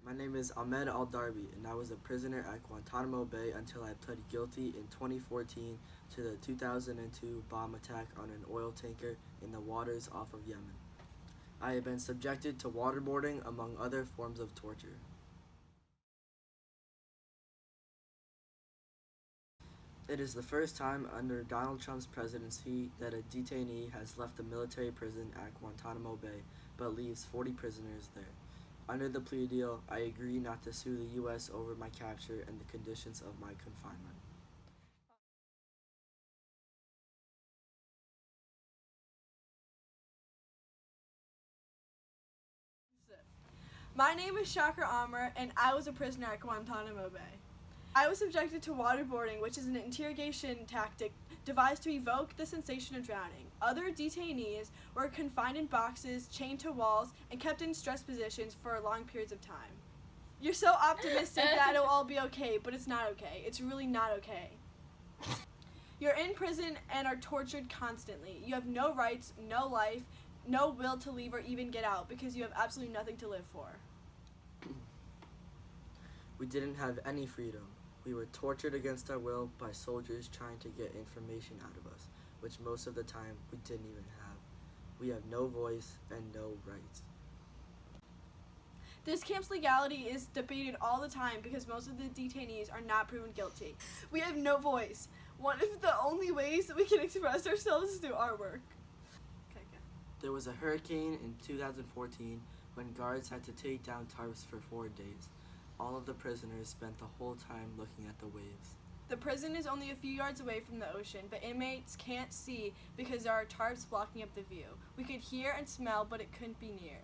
My name is Ahmed Al-Darbi, and I was a prisoner at Guantanamo Bay until I pled guilty in 2014 to the 2002 bomb attack on an oil tanker in the waters off of Yemen. I have been subjected to waterboarding, among other forms of torture. It is the first time under Donald Trump's presidency that a detainee has left a military prison at Guantanamo Bay, but leaves 40 prisoners there. Under the plea deal, I agree not to sue the U.S. over my capture and the conditions of my confinement. My name is Shakir Amr, and I was a prisoner at Guantanamo Bay. I was subjected to waterboarding, which is an interrogation tactic devised to evoke the sensation of drowning. Other detainees were confined in boxes, chained to walls, and kept in stress positions for long periods of time. You're so optimistic that it'll all be okay, but it's not okay. It's really not okay. You're in prison and are tortured constantly. You have no rights, no life, no will to leave or even get out because you have absolutely nothing to live for. We didn't have any freedom. We were tortured against our will by soldiers trying to get information out of us, which most of the time we didn't even have. We have no voice and no rights. This camp's legality is debated all the time because most of the detainees are not proven guilty. We have no voice. One of the only ways that we can express ourselves is through our work. There was a hurricane in 2014 when guards had to take down tarps for 4 days. All of the prisoners spent the whole time looking at the waves. The prison is only a few yards away from the ocean, but inmates can't see because there are tarps blocking up the view. We could hear and smell, but it couldn't be near.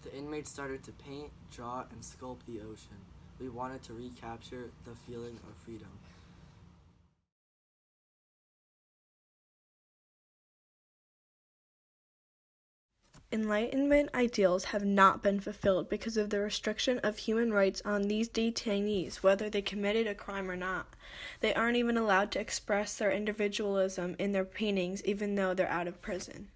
The inmates started to paint, draw, and sculpt the ocean. We wanted to recapture the feeling of freedom. Enlightenment ideals have not been fulfilled because of the restriction of human rights on these detainees, whether they committed a crime or not. They aren't even allowed to express their individualism in their paintings, even though they're out of prison.